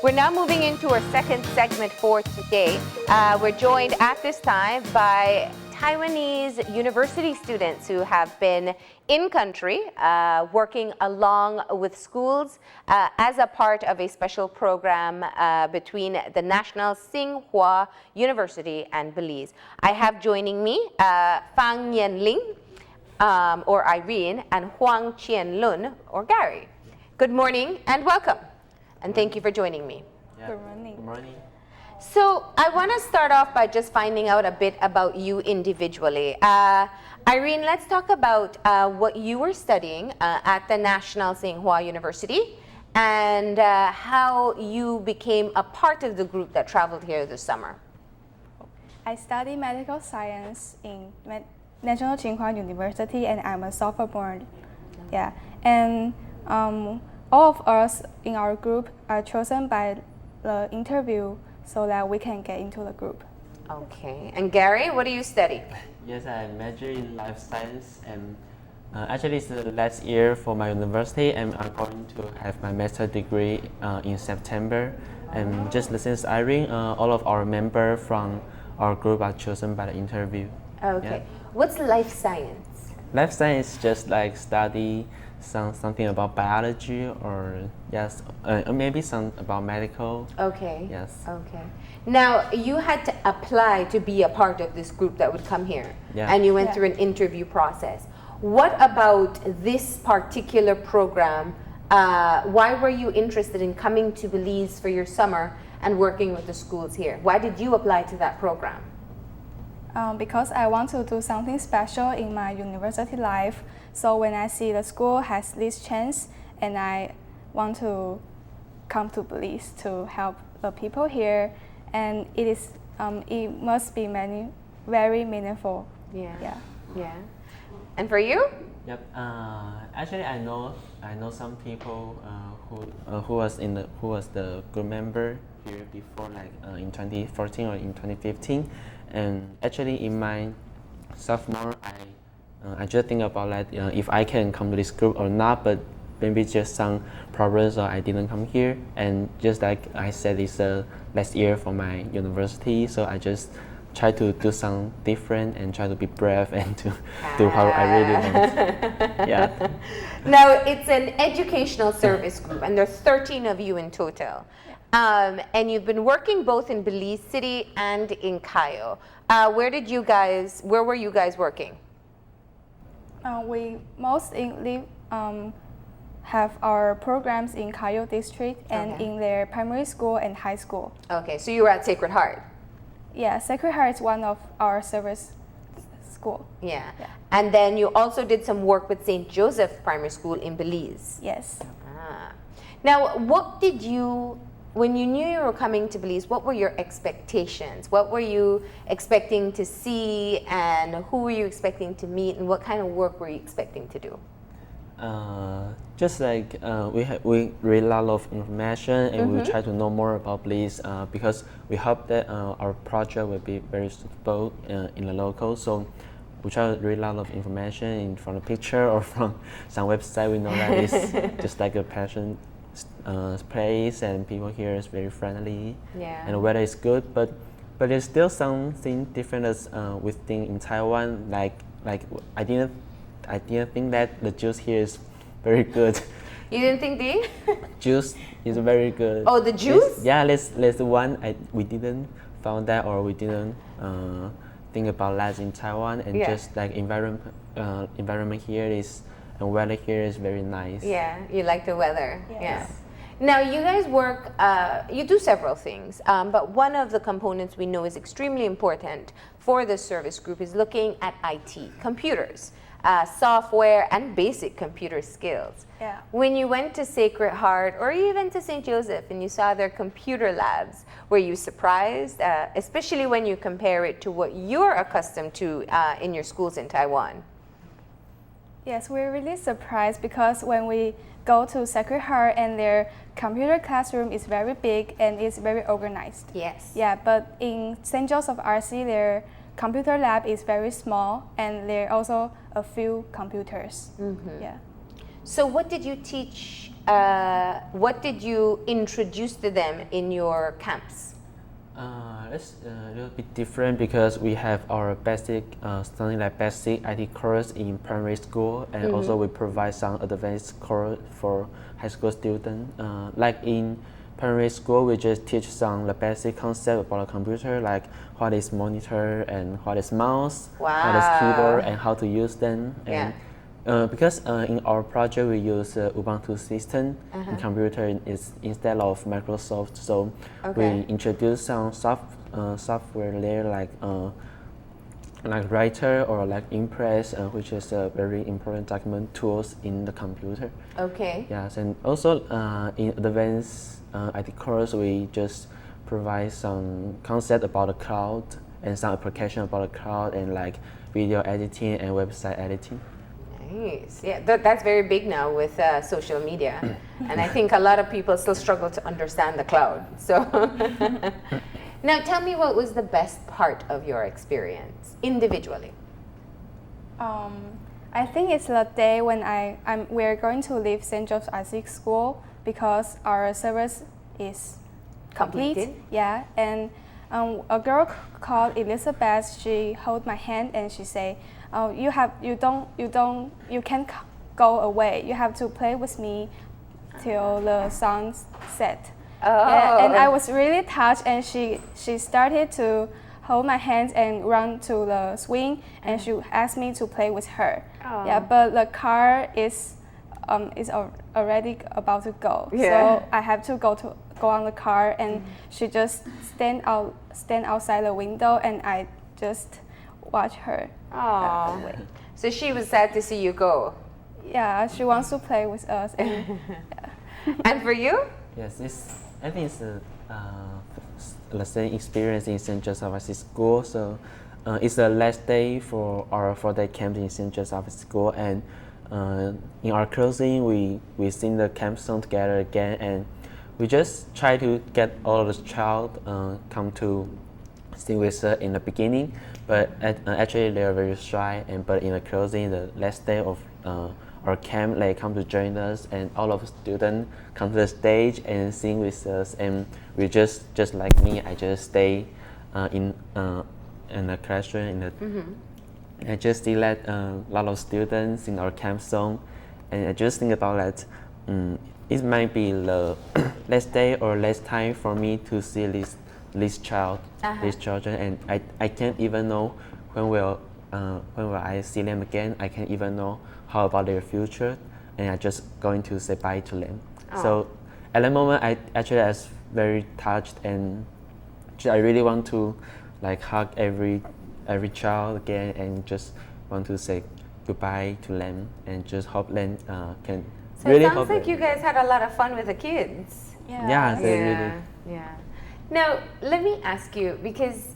We're now moving into our second segment for today. We're joined at this time by Taiwanese university students who have been in country working along with schools as a part of a special program between the National Tsing University and Belize. I have joining me Fang Yen-ling, or Irene, and Huang Qian-lun, or Gary. Good morning and welcome. And thank you for joining me. Yeah. Good morning. Good morning. So I want to start off by just finding out a bit about you individually. Irene, let's talk about what you were studying at the National Tsing University and how you became a part of the group that traveled here this summer. I study medical science in National Tsing University, and I'm a sophomore. Yeah, and all of us in our group are chosen by the interview so that we can get into the group. Okay. And Gary, what do you study? Yes, I major in life science, and actually it's the last year for my university, and I'm going to have my master's degree in September. And just since Irene, all of our members from our group are chosen by the interview. Okay. Yeah. What's life science? Life science is just like study something about biology, or yes, maybe some about medical. Okay. Yes. Okay. Now, you had to apply to be a part of this group that would come here. Yeah. And you went Yeah. through an interview process. What about this particular program? Why were you interested in coming to Belize for your summer and working with the schools here? Why did you apply to that program? Because I want to do something special in my university life. So when I see the school has this chance, and I want to come to Belize to help the people here, and it must be very meaningful. Yeah. Yeah. Yeah. And for you? Yep. Actually, I know some people who was the group member here before, like in 2014 or in 2015, and actually in my sophomore, I just think about like if I can come to this group or not, but maybe just some problems, or I didn't come here, and just like I said, it's the last year for my university, so I just try to do something different and try to be brave and to do what I really want. Yeah. Now, it's an educational service group, and there's 13 of you in total. And you've been working both in Belize City and in Cayo. Where were you guys working? We mostly have our programs in Cayo district and Okay. in their primary school and high school. Okay, so you were at Sacred Heart. Yeah, Sacred Heart is one of our service school. Yeah. Yeah. And then you also did some work with St. Joseph Primary School in Belize. Yes. Now, when you knew you were coming to Belize, what were your expectations? What were you expecting to see, and who were you expecting to meet, and what kind of work were you expecting to do? Just like we read a lot of information, and we try to know more about Belize because we hope that our project will be very suitable in the local. So we try to read a lot of information from the picture or from some website. We know that it's just like a passion place, and people here is very friendly. Yeah. And the weather is good, but there's still something different as we think in Taiwan. Like I didn't think that the juice here is very good. You didn't think the Juice is very good. Oh, the juice? There's the one we didn't found that, or we didn't think about that in Taiwan, and Yeah. just like environment here is, and weather here is very nice. Yeah, you like the weather. Yes. Yeah. Now, you guys work, you do several things, but one of the components we know is extremely important for the service group is looking at IT, computers, software, and basic computer skills. Yeah. When you went to Sacred Heart or even to St. Joseph and you saw their computer labs, were you surprised, especially when you compare it to what you're accustomed to in your schools in Taiwan? Yes, we're really surprised because when we go to Sacred Heart, and their computer classroom is very big and it's very organized. Yes. Yeah, but in St. Joseph RC, their computer lab is very small, and there are also a few computers. Mm-hmm. Yeah. So what did you teach, what did you introduce to them in your camps? It's a little bit different because we have our basic, something like basic IT course in primary school, and also we provide some advanced course for high school students. Like in primary school, we just teach some the basic concept about a computer, like what is monitor and what is mouse, what is keyboard, and how to use them. And because in our project we use Ubuntu system in computer is instead of Microsoft, so we introduce some software there like Writer or like Impress, which is a very important document tools in the computer. Okay. Yes, and also in advanced IT course we just provide some concept about the cloud and some application about the cloud and like video editing and website editing. Nice. Yeah, that's very big now with social media. And I think a lot of people still struggle to understand the cloud. So now tell me, what was the best part of your experience individually? I think it's the day when we're going to leave St. Joseph's Isaac School because our service is complete. Completed? Yeah, and a girl called Elizabeth, she held my hand and she said, "Oh, you can't go away. You have to play with me till the sun set." Oh. Yeah, and I was really touched, and she started to hold my hands and run to the swing, and she asked me to play with her. Oh. Yeah, but the car is already about to go, so I have to go on the car, and she just stand outside the window, and I just watch her. Oh, so she was sad to see you go. Yeah, she wants to play with us. And, And for you? Yes, I think it's the same experience in St. Joseph's School. So it's the last day for our 4-day camp in St. Joseph's School, and in our closing, we sing the camp song together again, and we just try to get all of the child come to sing with us in the beginning, but actually they are very shy. But in the closing, the last day of our camp, they come to join us, and all of the students come to the stage and sing with us. And we just like me, I just stay in the classroom. I just see that a lot of students sing our camp song, and I just think about that. It might be the last day or last time for me to see these children, and I can't even know when will I see them again. I can't even know how about their future, and I'm just going to say bye to them. So at that moment, I actually was very touched, and I really want to like hug every child again, and just want to say goodbye to them, and just hope them can. So really it sounds like you guys had a lot of fun with the kids. yeah. Really. Yeah. Now, let me ask you, because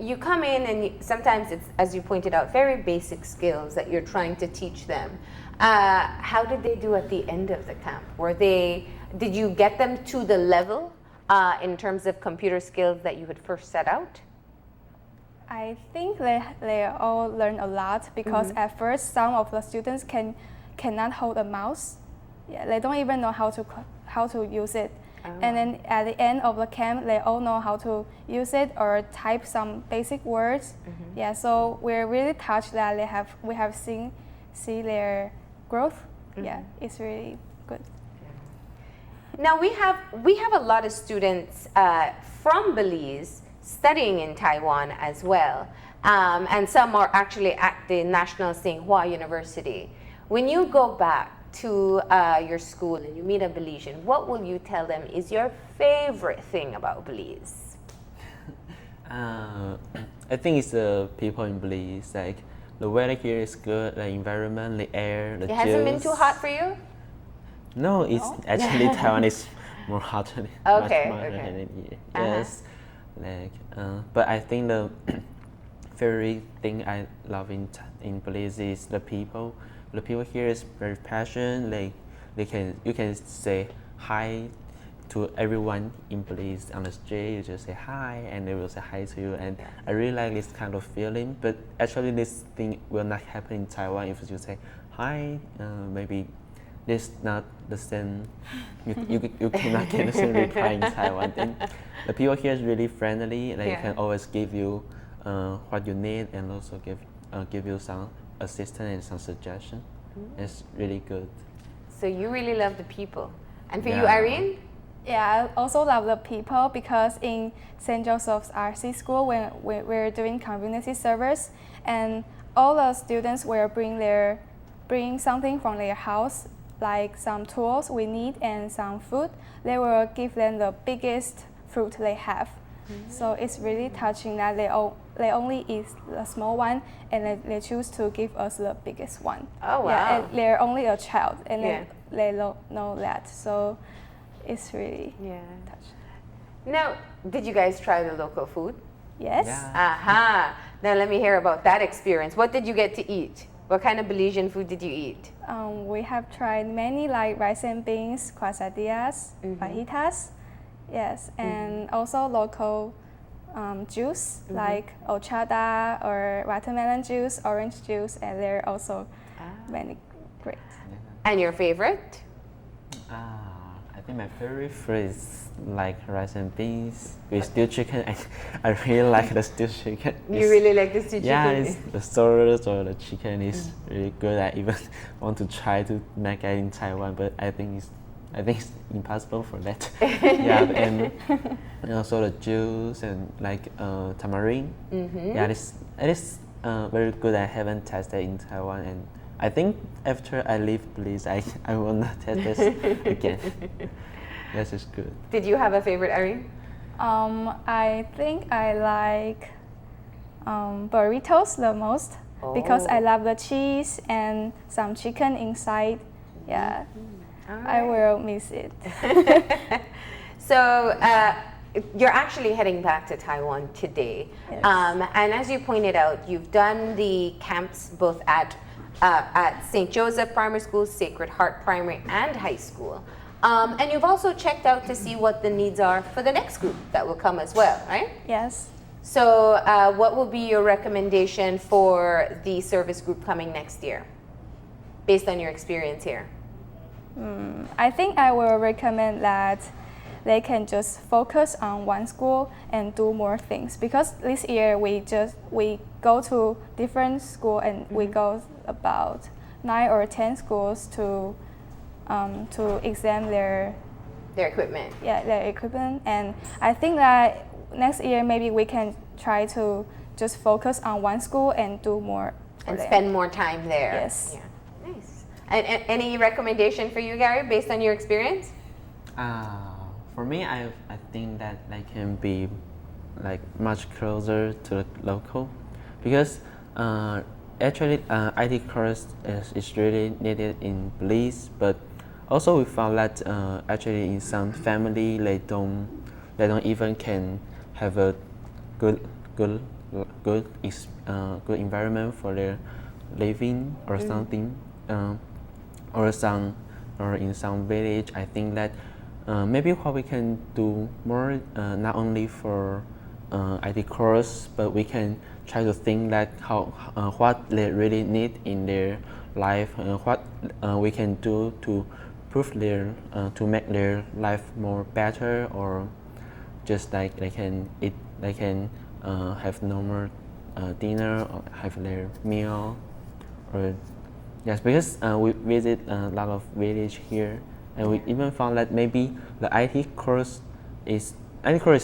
you come in and sometimes it's, as you pointed out, very basic skills that you're trying to teach them. How did they do at the end of the camp? Did you get them to the level in terms of computer skills that you had first set out? I think they all learn a lot because at first some of the students cannot hold a mouse. Yeah, they don't even know how to use it. And then at the end of the camp, they all know how to use it or type some basic words. Yeah, so we're really touched that we have seen their growth. Yeah, it's really good. Now we have a lot of students from Belize studying in Taiwan as well, and some are actually at the National Tsing University. When you go back to your school and you meet a Belizean, what will you tell them is your favorite thing about Belize? I think it's the people in Belize. Like the weather here is good, the environment, the air, the juice. It hasn't been too hot for you? No, it's actually Taiwan is more hot than much more than here. Yes, like but I think the very thing I love in Belize is the people. The people here is very passionate. You can say hi to everyone in Belize on the street. You just say hi, and they will say hi to you. And I really like this kind of feeling. But actually, this thing will not happen in Taiwan if you say hi. Maybe this not the same. You cannot get the same reply in Taiwan. And the people here is really friendly. They Yeah. can always give you what you need and also give you some assistance and some suggestion. It's really good. So you really love the people. And for you, Yeah. Irene? Yeah, I also love the people because in St. Joseph's RC School, when we're doing community service, and all the students will bring something from their house, like some tools we need and some food. They will give them the biggest fruit they have. So it's really touching that they only eat the small one and they choose to give us the biggest one. Oh, wow. Yeah, and they're only a child and Yeah. they don't know that. So it's really Yeah. touching. Now, did you guys try the local food? Yes. Yeah. Aha. Now let me hear about that experience. What did you get to eat? What kind of Belizean food did you eat? We have tried many like rice and beans, quesadillas, fajitas, yes, and also local juice like horchata or watermelon juice, orange juice, and there are also many great. And your favorite? I think my favorite food is like rice and beans with stewed chicken. I really like the stewed chicken. You really like the stewed Yeah, chicken? it's, the sauce or the chicken is really good. I even want to try to make it in Taiwan, but I think it's impossible for that. Yeah, and also the juice and like tamarind. Yeah, it is very good. I haven't tasted in Taiwan, and I think after I leave Belize, I will not taste this again. This is good. Did you have a favorite, Irene? I think I like burritos the most because I love the cheese and some chicken inside. Yeah, I will miss it. So you're actually heading back to Taiwan today. Yes. And as you pointed out, you've done the camps both at St. Joseph Primary School, Sacred Heart Primary, and High School. And you've also checked out to see what the needs are for the next group that will come as well, right? Yes. So what will be your recommendation for the service group coming next year, based on your experience here? I think I will recommend that they can just focus on one school and do more things because this year we go to different school and we go about 9 or 10 schools to examine their Equipment. their equipment, and I think that next year maybe we can try to just focus on one school and do more for And them. spend more time there. Yes. Yeah. Nice. And any recommendation for you, Gary, based on your experience? For me, I think that they can be like much closer to the local, because actually IT course is really needed in Belize, but also we found that actually in some family they don't even can have a good environment for their living or something, or in some village. I think that maybe what we can do more, not only for IT course, but we can try to think that what they really need in their life, what we can do to to make their life more better, or just like they can have normal dinner or have their meal, or yes, because we visit a lot of village here, and we even found that maybe the IT course is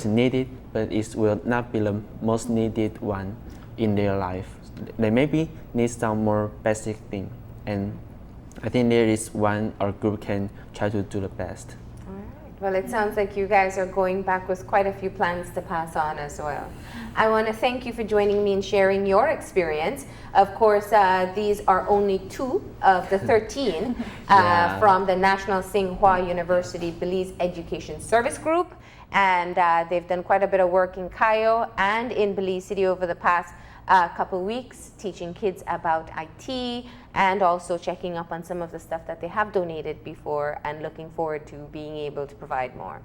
needed, but it will not be the most needed one in their life. They maybe need some more basic thing, and I think there is one our group can try to do the best. All right. Well, it sounds like you guys are going back with quite a few plans to pass on as well. I want to thank you for joining me and sharing your experience. Of course, these are only 2 of the 13 from the National Tsing University Belize Education Service Group. And they've done quite a bit of work in Cayo and in Belize City over the past couple weeks, teaching kids about IT and also checking up on some of the stuff that they have donated before, and looking forward to being able to provide more.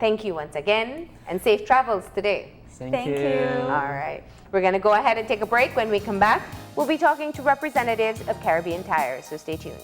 Thank you once again, and safe travels today. Thank you. All right. We're going to go ahead and take a break. When we come back, we'll be talking to representatives of Caribbean Tire, so stay tuned.